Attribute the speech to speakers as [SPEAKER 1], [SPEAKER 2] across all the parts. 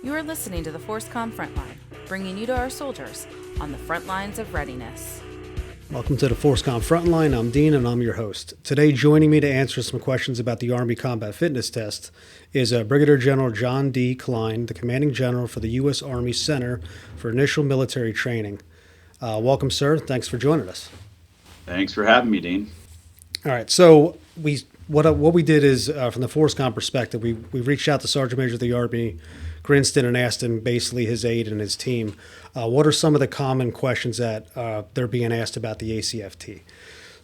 [SPEAKER 1] You are listening to the ForceCom Frontline, bringing you to our soldiers on the front lines of readiness.
[SPEAKER 2] Welcome to the ForceCom Frontline. I'm Dean, and I'm your host. Today, joining me to answer some questions about the Army Combat Fitness Test is Brigadier General John D. Kline, the Commanding General for the U.S. Army Center for Initial Military Training. Welcome, sir. Thanks for joining us.
[SPEAKER 3] Thanks for having me, Dean.
[SPEAKER 2] All right. So what we did is, from the ForceCom perspective, we reached out to Sergeant Major of the Army Grinston and asked him basically his aide and his team, what are some of the common questions that they're being asked about the ACFT?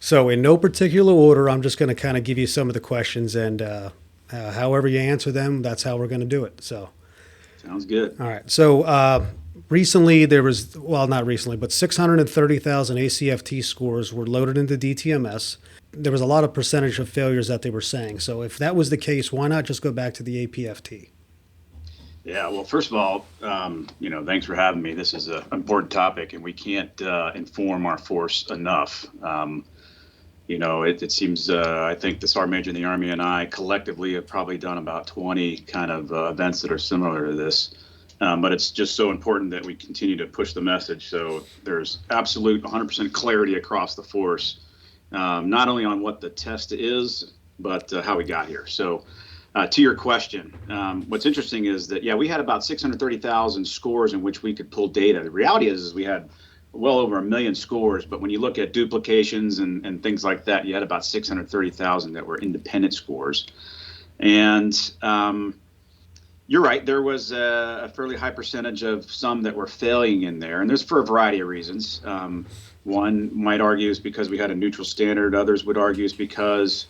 [SPEAKER 2] So in no particular order, I'm just going to kind of give you some of the questions, and however you answer them, that's how we're going to do it. So
[SPEAKER 3] sounds good.
[SPEAKER 2] All right. So recently there was, well, not recently, but 630,000 ACFT scores were loaded into DTMS. There was a lot of percentage of failures that they were saying. So if that was the case, why not just go back to the APFT?
[SPEAKER 3] Yeah, well, first of all, thanks for having me. This is an important topic, and we can't inform our force enough. It seems, I think the Sergeant Major in the Army and I collectively have probably done about 20 kind of events that are similar to this. But it's just so important that we continue to push the message. So there's absolute 100% clarity across the force, not only on what the test is, but how we got here. So to your question, what's interesting is that, we had about 630,000 scores in which we could pull data. The reality is we had well over 1 million scores, but when you look at duplications and things like that, you had about 630,000 that were independent scores. And you're right, there was a fairly high percentage of some that were failing in there, and there's for a variety of reasons. One might argue is because we had a neutral standard. Others would argue is because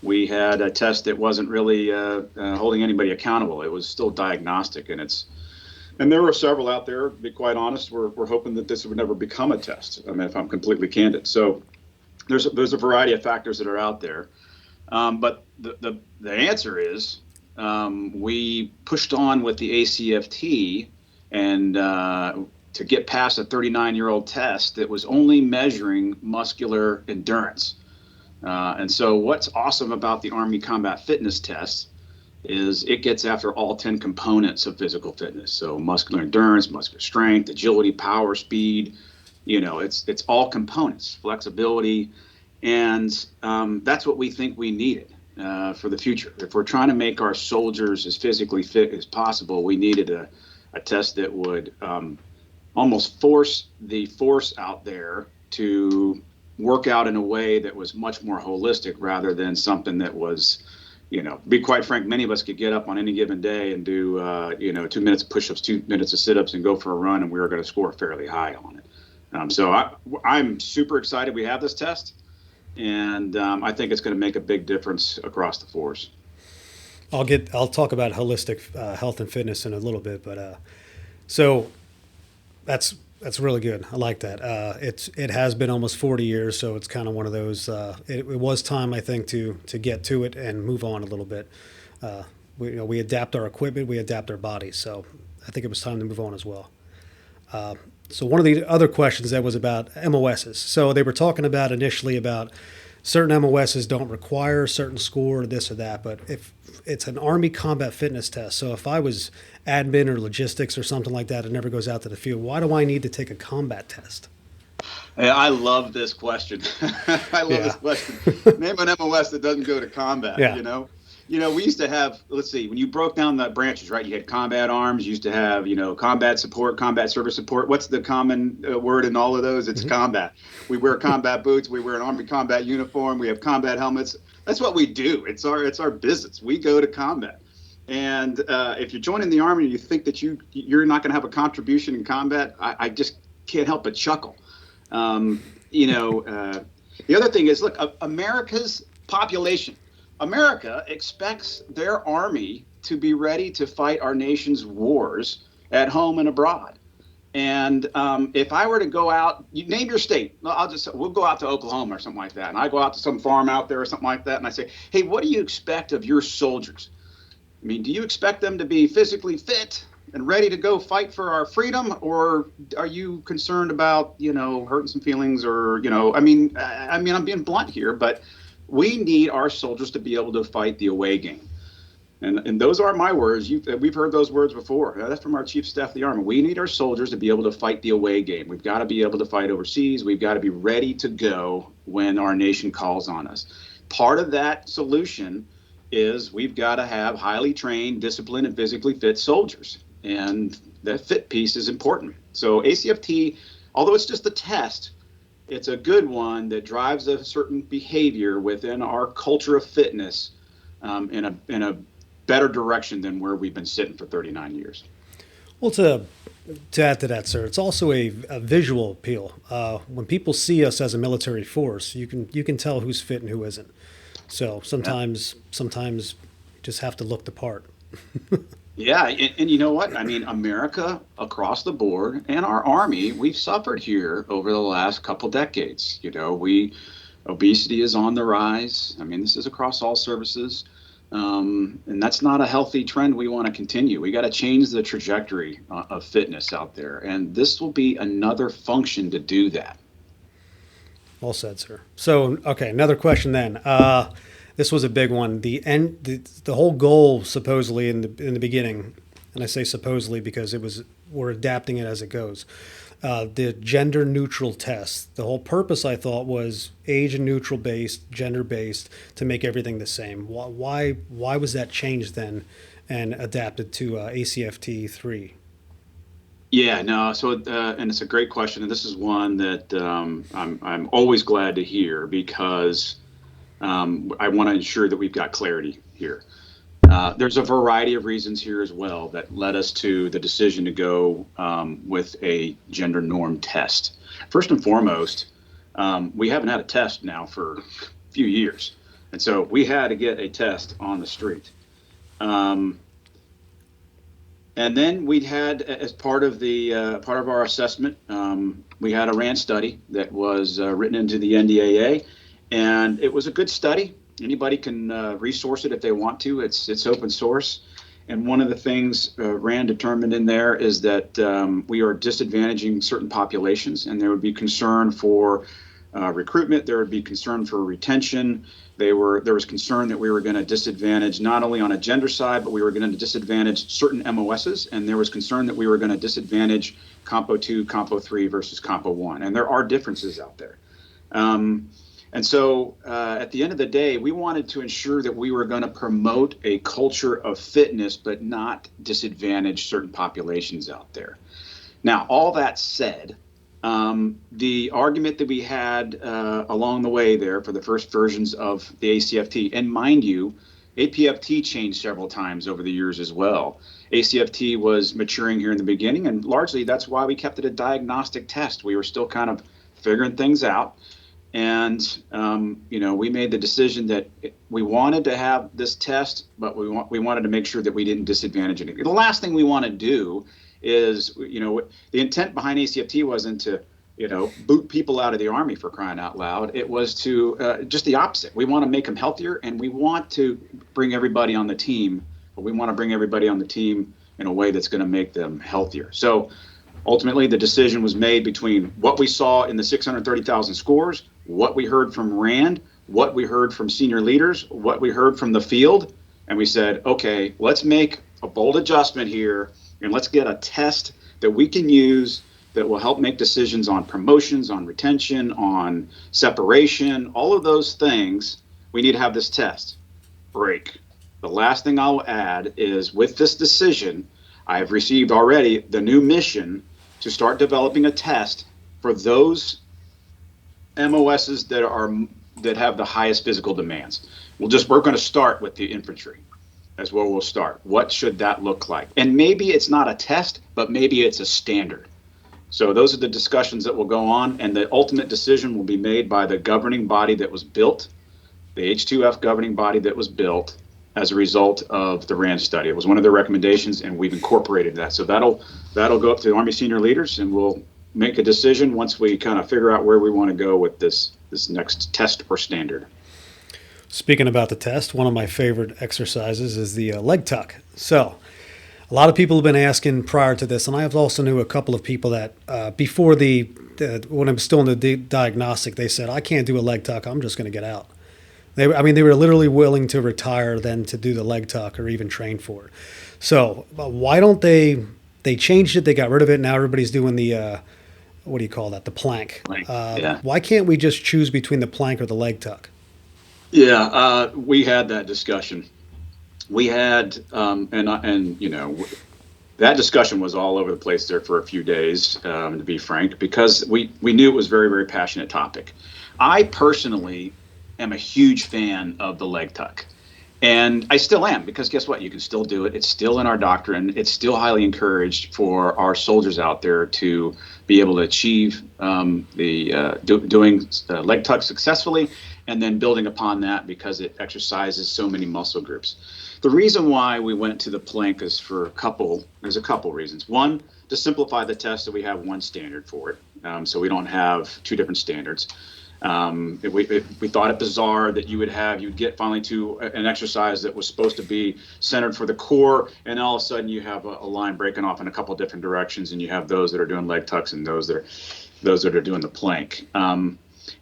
[SPEAKER 3] we had a test that wasn't really holding anybody accountable. It was still diagnostic, and there were several out there. To be quite honest, we're hoping that this would never become a test. I mean, if I'm completely candid. So there's a variety of factors that are out there, but the answer is we pushed on with the ACFT and to get past a 39-year-old test that was only measuring muscular endurance. And so what's awesome about the Army Combat Fitness Test is it gets after all 10 components of physical fitness. So muscular endurance, muscular strength, agility, power, speed, it's all components, flexibility. And that's what we think we needed for the future. If we're trying to make our soldiers as physically fit as possible, we needed a test that would almost force the force out there to work out in a way that was much more holistic rather than something that was, be quite frank, many of us could get up on any given day and do, 2 minutes of push-ups, 2 minutes of sit-ups and go for a run, and we were going to score fairly high on it. So I'm super excited we have this test, and I think it's going to make a big difference across the force.
[SPEAKER 2] I'll talk about holistic health and fitness in a little bit, but so that's really good. I like that. It has been almost 40 years, so it's kind of one of those. It was time, I think, to get to it and move on a little bit. We adapt our equipment, we adapt our bodies, so I think it was time to move on as well. So one of the other questions that was about MOSs. So they were talking about initially about certain MOSs don't require a certain score or this or that, but if it's an Army Combat Fitness Test, so if I was admin or logistics or something like that, it never goes out to the field, why do I need to take a combat test?
[SPEAKER 3] I love this question. I love this question. Name an MOS that doesn't go to combat, we used to have, let's see, when you broke down the branches, right, you had combat arms, you used to have, combat support, combat service support. What's the common word in all of those? It's combat. We wear combat boots. We wear an Army combat uniform. We have combat helmets. That's what we do. It's our business. We go to combat. And if you're joining the Army and you think that you're not going to have a contribution in combat, I just can't help but chuckle. The other thing is, look, America's population. America expects their Army to be ready to fight our nation's wars at home and abroad. And if I were to go out, you name your state, we'll go out to Oklahoma or something like that. And I go out to some farm out there or something like that. And I say, hey, what do you expect of your soldiers? I mean, do you expect them to be physically fit and ready to go fight for our freedom? Or are you concerned about, hurting some feelings or, I'm being blunt here, but we need our soldiers to be able to fight the away game. And those aren't my words. We've heard those words before. That's from our Chief of Staff of the Army. We need our soldiers to be able to fight the away game. We've got to be able to fight overseas. We've got to be ready to go when our nation calls on us. Part of that solution is we've got to have highly trained, disciplined, and physically fit soldiers. And that fit piece is important. So ACFT, although it's just a test, it's a good one that drives a certain behavior within our culture of fitness in a better direction than where we've been sitting for 39 years.
[SPEAKER 2] Well, to add to that, sir, it's also a visual appeal. When people see us as a military force, you can tell who's fit and who isn't. So sometimes you just have to look the part.
[SPEAKER 3] Yeah, and you know what? I mean, America across the board and our Army, we've suffered here over the last couple decades. You know, obesity is on the rise. I mean, this is across all services. And that's not a healthy trend we want to continue. We got to change the trajectory of fitness out there. And this will be another function to do that.
[SPEAKER 2] Well said, sir. So, okay, another question then. This was a big one. The whole goal, supposedly in the beginning, and I say supposedly because we're adapting it as it goes. The gender neutral test. The whole purpose, I thought, was age and neutral based, gender based, to make everything the same. Why was that changed then and adapted to ACFT 3?
[SPEAKER 3] Yeah, no. So, and it's a great question, and this is one that I'm always glad to hear because I want to ensure that we've got clarity here. There's a variety of reasons here as well that led us to the decision to go with a gender norm test. First and foremost, we haven't had a test now for a few years, and so we had to get a test on the street. And then we had, as part of our assessment, we had a RAND study that was written into the NDAA, and it was a good study. Anybody can resource it if they want to. It's open source. And one of the things RAND determined in there is that we are disadvantaging certain populations, and there would be concern for recruitment. There would be concern for retention. There was concern that we were going to disadvantage not only on a gender side, but we were going to disadvantage certain MOSs. And there was concern that we were going to disadvantage Compo 2, Compo 3 versus Compo 1. And there are differences out there. And so at the end of the day, we wanted to ensure that we were going to promote a culture of fitness, but not disadvantage certain populations out there. Now, all that said, the argument that we had along the way there for the first versions of the ACFT, and mind you, APFT changed several times over the years as well. ACFT was maturing here in the beginning, and largely that's why we kept it a diagnostic test. We were still kind of figuring things out. And, we made the decision that we wanted to have this test, but we wanted to make sure that we didn't disadvantage anything. The last thing we want to do is, the intent behind ACFT wasn't to, boot people out of the Army, for crying out loud. It was to just the opposite. We want to make them healthier, and we want to bring everybody on the team, but we want to bring everybody on the team in a way that's going to make them healthier. So ultimately, the decision was made between what we saw in the 630,000 scores, what we heard from RAND, what we heard from senior leaders, what we heard from the field, and we said, okay, let's make a bold adjustment here, and let's get a test that we can use that will help make decisions on promotions, on retention, on separation, all of those things. We need to have this test. Break. The last thing I'll add is, with this decision, I have received already the new mission to start developing a test for those MOSs that have the highest physical demands. We're going to start with the infantry. That's where we'll start. What should that look like? And maybe it's not a test, but maybe it's a standard. So those are the discussions that will go on, and the ultimate decision will be made by the governing body that was built, the H2F governing body that was built as a result of the RAND study. It was one of their recommendations, and we've incorporated that. So that'll go up to the Army senior leaders, and we'll make a decision once we kind of figure out where we want to go with this next test or standard.
[SPEAKER 2] Speaking about the test, one of my favorite exercises is the leg tuck. So a lot of people have been asking prior to this, and I also knew a couple of people that before when I'm still in the diagnostic, they said, I can't do a leg tuck, I'm just going to get out. They were literally willing to retire than to do the leg tuck or even train for it. So why don't they changed it? They got rid of it. Now everybody's doing the, what do you call that? The plank.
[SPEAKER 3] Yeah.
[SPEAKER 2] Why can't we just choose between the plank or the leg tuck?
[SPEAKER 3] Yeah, we had that discussion. We had, that discussion was all over the place there for a few days, to be frank, because we knew it was a very, very passionate topic. I personally am a huge fan of the leg tuck. And I still am, because guess what? You can still do it. It's still in our doctrine. It's still highly encouraged for our soldiers out there to be able to achieve doing leg tuck successfully, and then building upon that because it exercises so many muscle groups. The reason why we went to the plank is there's a couple reasons. One, to simplify the test, so we have one standard for it, so we don't have two different standards. We thought it bizarre that you'd get finally to an exercise that was supposed to be centered for the core, and all of a sudden you have a line breaking off in a couple of different directions, and you have those that are doing leg tucks and those that are doing the plank.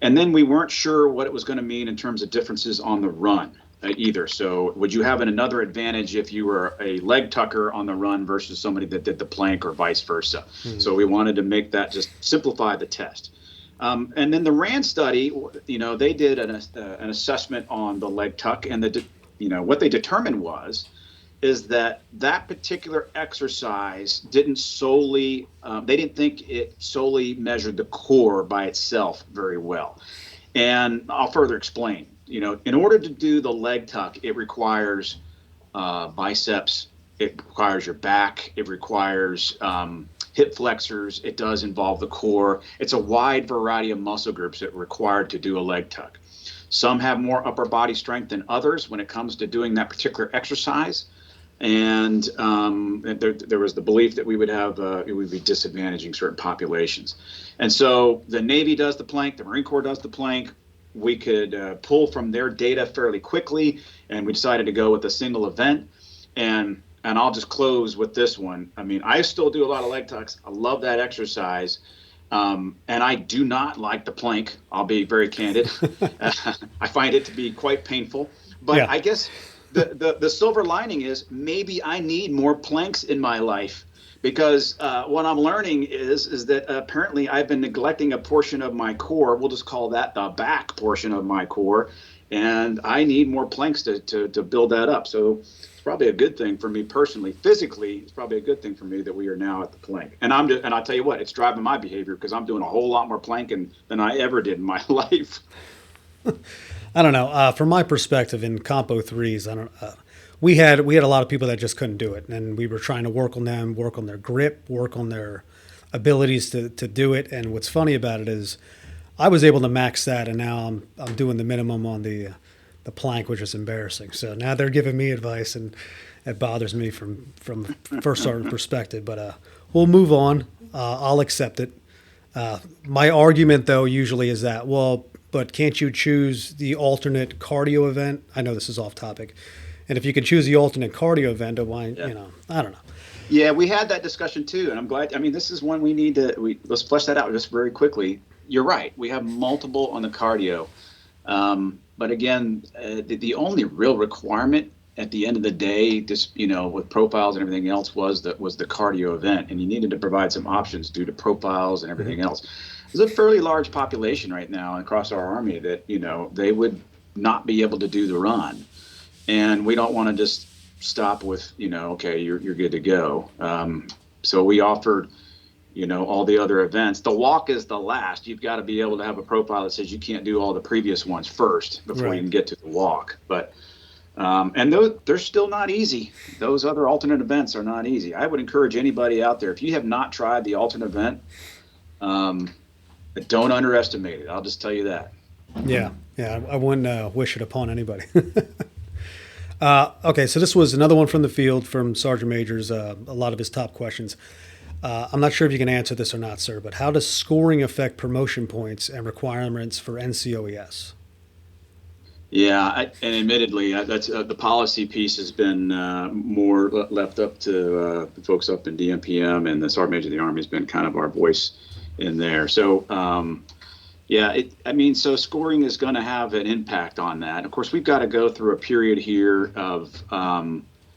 [SPEAKER 3] And then we weren't sure what it was going to mean in terms of differences on the run either. So would you have another advantage if you were a leg tucker on the run versus somebody that did the plank, or vice versa? Mm-hmm. So we wanted to make that, just simplify the test. And then the RAND study, they did an assessment on the leg tuck, and what they determined is that particular exercise didn't solely, they didn't think it solely measured the core by itself very well. And I'll further explain. In order to do the leg tuck, it requires biceps, it requires your back, it requires hip flexors, it does involve the core. It's a wide variety of muscle groups that are required to do a leg tuck. Some have more upper body strength than others when it comes to doing that particular exercise. And there was the belief that we would be disadvantaging certain populations. And so the Navy does the plank, the Marine Corps does the plank. We could pull from their data fairly quickly, and we decided to go with a single event. And I'll just close with this one. I mean, I still do a lot of leg tucks. I love that exercise. And I do not like the plank. I'll be very candid. I find it to be quite painful. But yeah. I guess the silver lining is maybe I need more planks in my life, because what I'm learning is that apparently I've been neglecting a portion of my core. We'll just call that the back portion of my core. And I need more planks to build that up. So it's probably a good thing for me personally. Physically, it's probably a good thing for me that we are now at the plank. And I'll tell you what, it's driving my behavior, because I'm doing a whole lot more planking than I ever did in my life.
[SPEAKER 2] I don't know. From my perspective, in Compo 3s, we had a lot of people that just couldn't do it, and we were trying to work on them, work on their grip, work on their abilities to do it. And what's funny about it is, I was able to max that, and now I'm doing the minimum on the plank, which is embarrassing. So now they're giving me advice, and it bothers me from first sergeant perspective. But we'll move on. I'll accept it. My argument, though, usually is that, well, but can't you choose the alternate cardio event? I know this is off topic. And if you can choose the alternate cardio event, why, yeah. I don't know.
[SPEAKER 3] Yeah, we had that discussion too, and I'm glad. I mean, this is one we need to let's flesh that out just very quickly. You're right. We have multiple on the cardio, but again, the only real requirement at the end of the day, just with profiles and everything else, was the cardio event, and you needed to provide some options due to profiles and everything else. There's a fairly large population right now across our Army that they would not be able to do the run, and we don't want to just stop with okay, you're good to go. So we offered all the other events. The walk is the last. You've got to be able to have a profile that says you can't do all the previous ones first before you can get to the walk. But and they're still not easy. Those other alternate events are not easy. I would encourage anybody out there, if you have not tried the alternate event, don't underestimate it. I'll just tell you that.
[SPEAKER 2] Yeah, I wouldn't wish it upon anybody. Okay, so this was another one from the field from Sergeant Major's, a lot of his top questions. I'm not sure if you can answer this or not, sir, but how does scoring affect promotion points and requirements for NCOES?
[SPEAKER 3] Yeah, and admittedly, that's the policy piece has been more left up to the folks up in DMPM, and the Sergeant Major of the Army has been kind of our voice in there. So, Yeah, I mean, so scoring is going to have an impact on that. Of course, we've got to go through a period here of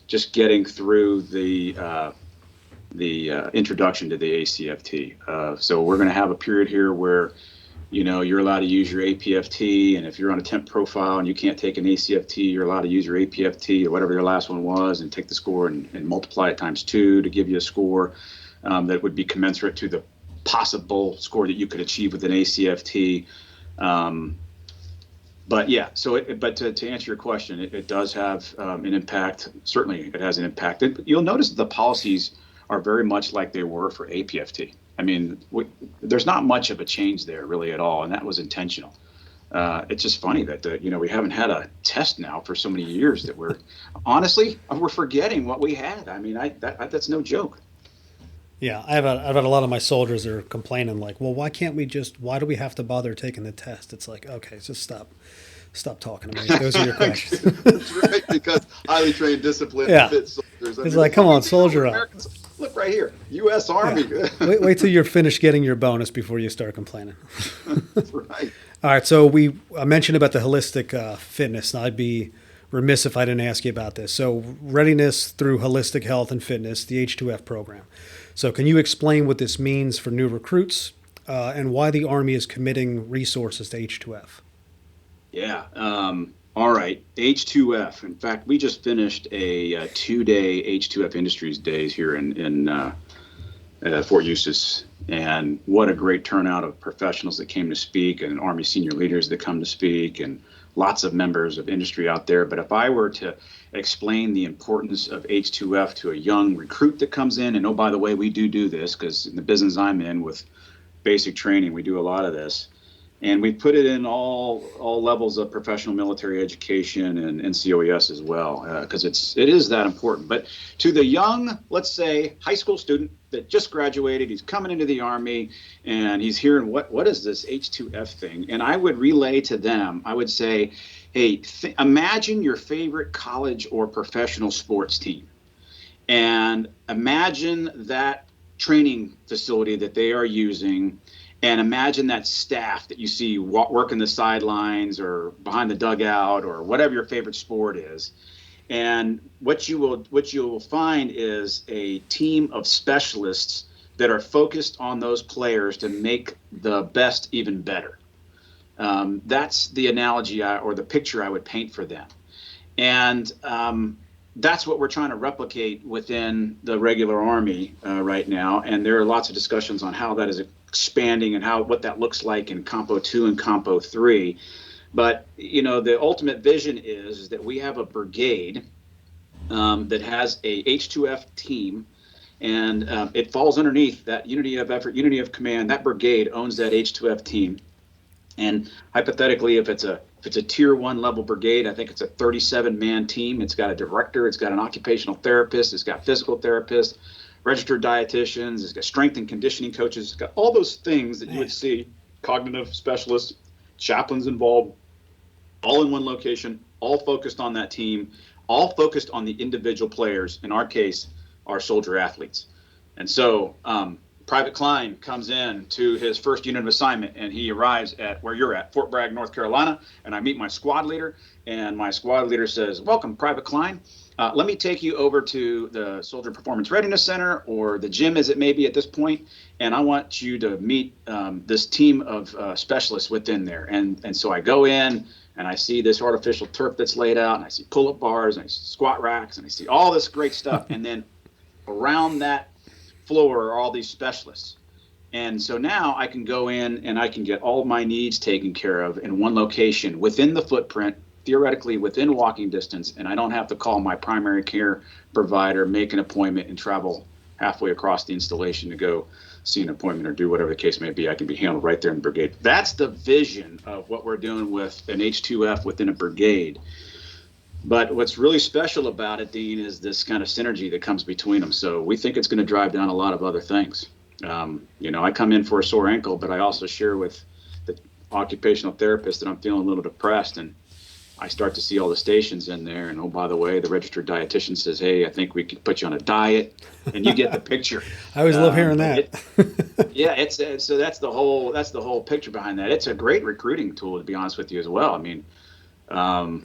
[SPEAKER 3] just getting through the introduction to the ACFT. So we're going to have a period here where, you're allowed to use your APFT, and if you're on a temp profile and you can't take an ACFT, you're allowed to use your APFT or whatever your last one was and take the score and multiply it times 2 to give you a score that would be commensurate to the possible score that you could achieve with an ACFT. But yeah, so to answer your question, it does have an impact. Certainly, it has an impact. You'll notice the policies are very much like they were for APFT. I mean, there's not much of a change there really at all, and that was intentional. It's just funny that we haven't had a test now for so many years that we're forgetting what we had. I mean, that's no joke.
[SPEAKER 2] Yeah, I've had a lot of my soldiers are complaining like, well, why do we have to bother taking the test? It's like, okay, just stop talking to me. Those are your questions.
[SPEAKER 4] That's right, because highly trained, disciplined, fit soldiers.
[SPEAKER 2] It's like, come on, soldier up.
[SPEAKER 4] Look right here, U.S. Army.
[SPEAKER 2] Yeah. Wait till you're finished getting your bonus before you start complaining.
[SPEAKER 4] That's right.
[SPEAKER 2] All right, so I mentioned about the holistic fitness, and I'd be remiss if I didn't ask you about this. So readiness through holistic health and fitness, the H2F program. So can you explain what this means for new recruits and why the Army is committing resources to H2F? Yeah.
[SPEAKER 3] All right. H2F. In fact, we just finished a 2-day H2F Industries Days here in Fort Eustis. And what a great turnout of professionals that came to speak, and Army senior leaders that come to speak, and lots of members of industry out there. But if I were to explain the importance of H2F to a young recruit that comes in, and oh, by the way, we do this because in the business I'm in with basic training, we do a lot of this. And we put it in all levels of professional military education and NCOES as well, because it is that important. But to the young, let's say, high school student that just graduated, he's coming into the Army, and he's hearing, what is this H2F thing? And I would relay to them, I would say, hey, imagine your favorite college or professional sports team. And imagine that training facility that they are using, and imagine that staff that you see working the sidelines or behind the dugout or whatever your favorite sport is. And what you will find is a team of specialists that are focused on those players to make the best even better. That's the analogy or the picture I would paint for them. And that's what we're trying to replicate within the regular Army right now. And there are lots of discussions on how that is expanding and what that looks like in Compo 2 and Compo 3. But, the ultimate vision is that we have a brigade that has a H2F team, and it falls underneath that unity of effort, unity of command. That brigade owns that H2F team. And hypothetically, if it's a tier 1 level brigade, I think it's a 37-man team. It's got a director, it's got an occupational therapist, it's got physical therapists, registered dietitians, it's got strength and conditioning coaches, it's got all those things that you would see, cognitive specialists, chaplains involved, all in one location, all focused on that team, all focused on the individual players, in our case, our soldier athletes. And so Private Kline comes in to his first unit of assignment, and he arrives at where you're at, Fort Bragg, North Carolina, and I meet my squad leader, and my squad leader says, "Welcome, Private Kline. Let me take you over to the Soldier Performance Readiness Center, or the gym as it may be at this point, and I want you to meet this team of specialists within there." And so I go in, and I see this artificial turf that's laid out, and I see pull-up bars, and I see squat racks, and I see all this great stuff. And then around that floor are all these specialists. And so now I can go in and I can get all of my needs taken care of in one location within the footprint, theoretically within walking distance, and I don't have to call my primary care provider, make an appointment, and travel halfway across the installation to go see an appointment or do whatever the case may be. I can be handled right there in the brigade. That's the vision of what we're doing with an H2F within a brigade. But what's really special about it, Dean, is this kind of synergy that comes between them. So we think it's going to drive down a lot of other things. I come in for a sore ankle, but I also share with the occupational therapist that I'm feeling a little depressed. And I start to see all the stations in there, and oh, by the way, the registered dietitian says, "Hey, I think we could put you on a diet," and you get the picture.
[SPEAKER 2] I always love hearing that.
[SPEAKER 3] So that's the whole picture behind that. It's a great recruiting tool, to be honest with you, as well. I mean, I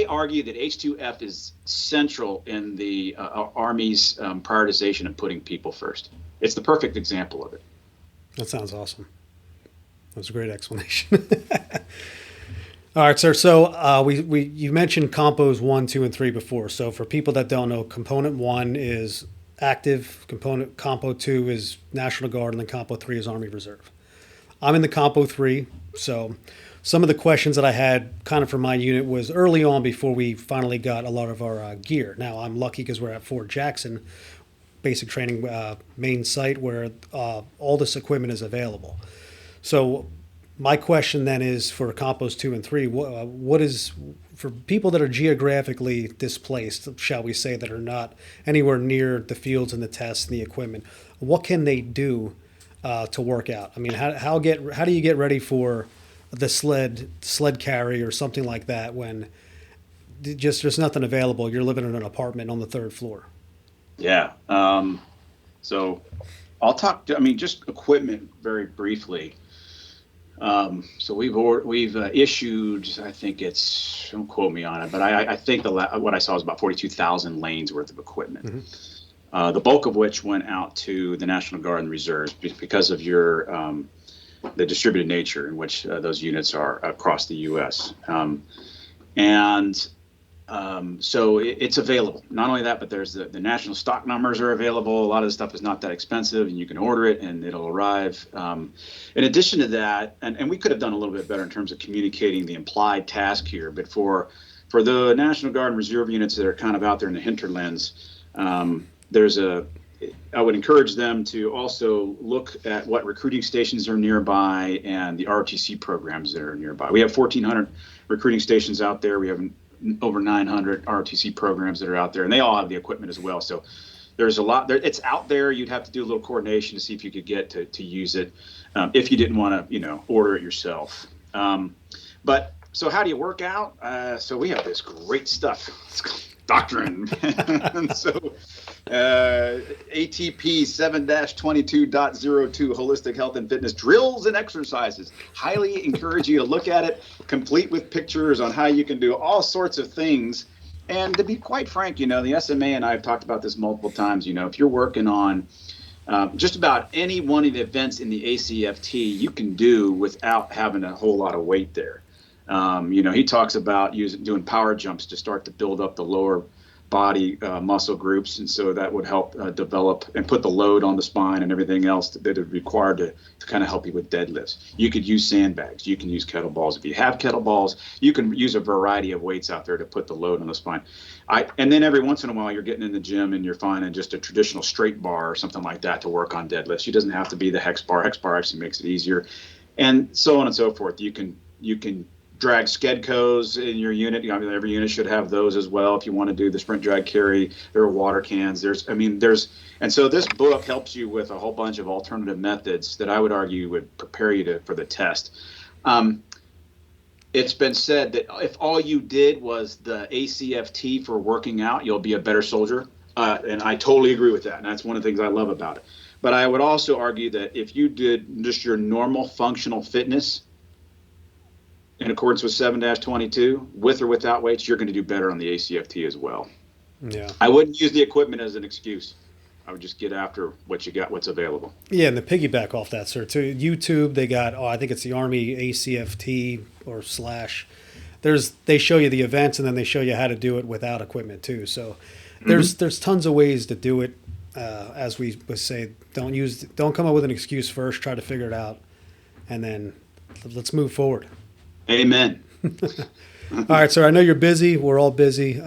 [SPEAKER 3] argue that H2F is central in the Army's prioritization of putting people first. It's the perfect example of it.
[SPEAKER 2] That sounds awesome. That's a great explanation. All right, sir. So you mentioned Compos 1, 2, and 3 before. So for people that don't know, Component 1 is active, Compo 2 is National Guard, and then Compo 3 is Army Reserve. I'm in the Compo 3, so some of the questions that I had kind of for my unit was early on before we finally got a lot of our gear. Now, I'm lucky because we're at Fort Jackson, basic training main site where all this equipment is available. So my question then is for Compos 2 and 3, what is, for people that are geographically displaced, shall we say, that are not anywhere near the fields and the tests and the equipment, what can they do to work out? I mean, how do you get ready for the sled carry or something like that when just there's nothing available? You're living in an apartment on the 3rd floor.
[SPEAKER 3] Yeah. So I'll talk just equipment very briefly. So we've issued, I think it's, don't quote me on it, but I think what I saw was about 42,000 lanes worth of equipment. Mm-hmm. The bulk of which went out to the National Guard and Reserves because of the distributed nature in which those units are across the U.S. So it's available. Not only that, but there's the national stock numbers are available. A lot of the stuff is not that expensive, and you can order it, and it'll arrive. In addition to that, and we could have done a little bit better in terms of communicating the implied task here, but for the National Guard and Reserve units that are kind of out there in the hinterlands, I would encourage them to also look at what recruiting stations are nearby and the ROTC programs that are nearby. We have 1,400 recruiting stations out there. We have over 900 ROTC programs that are out there, and they all have the equipment as well. So there's a lot there. It's out there. You'd have to do a little coordination to see if you could get to use it if you didn't want to, order it yourself. But so how do you work out? So we have this great stuff. It's called Doctrine. And so ATP 7-22.02 Holistic Health and Fitness Drills and Exercises. Highly encourage you to look at it, complete with pictures on how you can do all sorts of things. And to be quite frank, the SMA and I have talked about this multiple times. If you're working on just about any one of the events in the ACFT, you can do without having a whole lot of weight there. He talks about doing power jumps to start to build up the lower body muscle groups, and so that would help develop and put the load on the spine and everything else that is required to kind of help you with deadlifts. You could use sandbags. You can use kettlebells. If you have kettlebells, you can use a variety of weights out there to put the load on the spine. And then every once in a while, you're getting in the gym and you're finding just a traditional straight bar or something like that to work on deadlifts. It doesn't have to be the hex bar. Hex bar actually makes it easier, and so on and so forth. You can drag Skedcos in your unit. Every unit should have those as well. If you want to do the sprint drag carry, there are water cans. And so this book helps you with a whole bunch of alternative methods that I would argue would prepare you for the test. It's been said that if all you did was the ACFT for working out, you'll be a better soldier. And I totally agree with that. And that's one of the things I love about it. But I would also argue that if you did just your normal functional fitness, in accordance with 7-22, with or without weights, you're going to do better on the ACFT as well.
[SPEAKER 2] Yeah. I
[SPEAKER 3] wouldn't use the equipment as an excuse. I would just get after what you got, what's available.
[SPEAKER 2] Yeah, and the piggyback off that, sir, to YouTube, they got, I think it's the Army ACFT or / they show you the events, and then they show you how to do it without equipment too. So there's tons of ways to do it. As we would say, don't come up with an excuse first, try to figure it out, and then let's move forward.
[SPEAKER 3] Amen.
[SPEAKER 2] All right, sir. I know you're busy. We're all busy.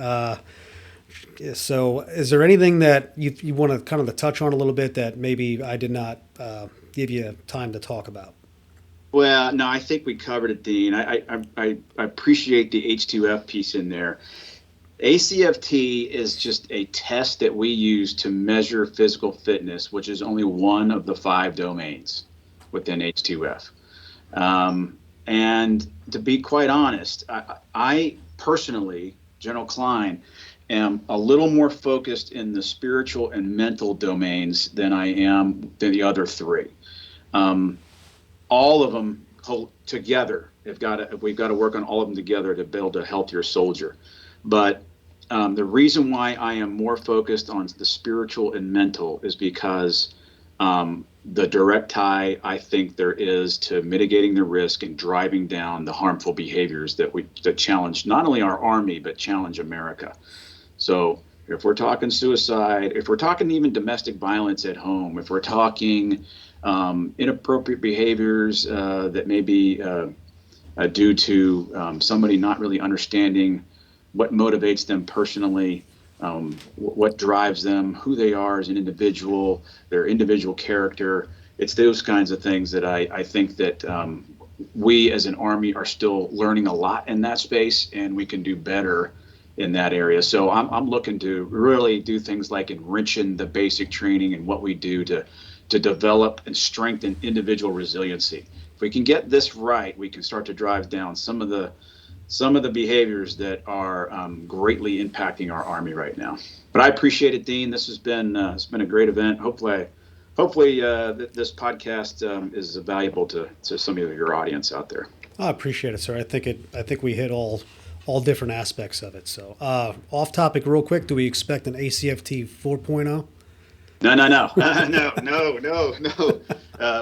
[SPEAKER 2] So is there anything that you want to kind of touch on a little bit that maybe I did not give you time to talk about?
[SPEAKER 3] Well, no, I think we covered it, Dean. I appreciate the H2F piece in there. ACFT is just a test that we use to measure physical fitness, which is only one of the 5 domains within H2F. And to be quite honest, I personally, General Kline, am a little more focused in the spiritual and mental domains than I am than the other three. All of them together. We've got to work on all of them together to build a healthier soldier. But the reason why I am more focused on the spiritual and mental is because the direct tie I think there is to mitigating the risk and driving down the harmful behaviors that challenge not only our Army but challenge America. So if we're talking suicide, if we're talking even domestic violence at home, if we're talking inappropriate behaviors that may be due to somebody not really understanding what motivates them personally, what drives them, who they are as an individual, their individual character. It's those kinds of things that I think that we as an Army are still learning a lot in that space, and we can do better in that area. So I'm looking to really do things like enriching the basic training and what we do to develop and strengthen individual resiliency. If we can get this right, we can start to drive down some of the behaviors that are greatly impacting our Army right now. But I appreciate it, Dean. This has been it's been a great event. Hopefully, this podcast is valuable to some of your audience out there.
[SPEAKER 2] I appreciate it, sir. I think we hit all different aspects of it. So, off topic, real quick. Do we expect an ACFT 4.0? No.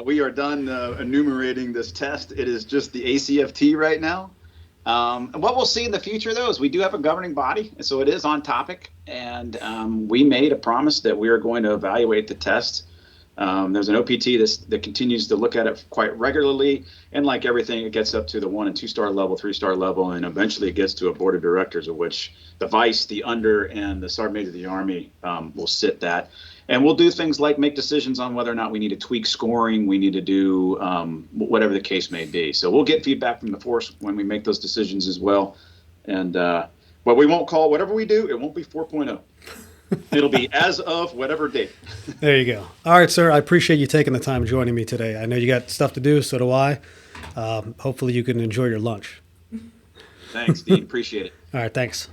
[SPEAKER 2] We are done enumerating this test. It is just the ACFT right now. And what we'll see in the future, though, is we do have a governing body, and so it is on topic. And we made a promise that we are going to evaluate the test. There's an OPT that continues to look at it quite regularly, and like everything, it gets up to the 1- and 2-star level, 3-star level, and eventually it gets to a board of directors, of which the vice, the under, and the sergeant major of the Army will sit that. And we'll do things like make decisions on whether or not we need to tweak scoring, we need to do whatever the case may be. So we'll get feedback from the force when we make those decisions as well. And but we won't call whatever we do, it won't be 4.0. It'll be as of whatever date. There you go. All right, sir. I appreciate you taking the time joining me today. I know you got stuff to do, so do I. Hopefully you can enjoy your lunch.
[SPEAKER 3] Thanks, Dean. Appreciate it.
[SPEAKER 2] All right, thanks.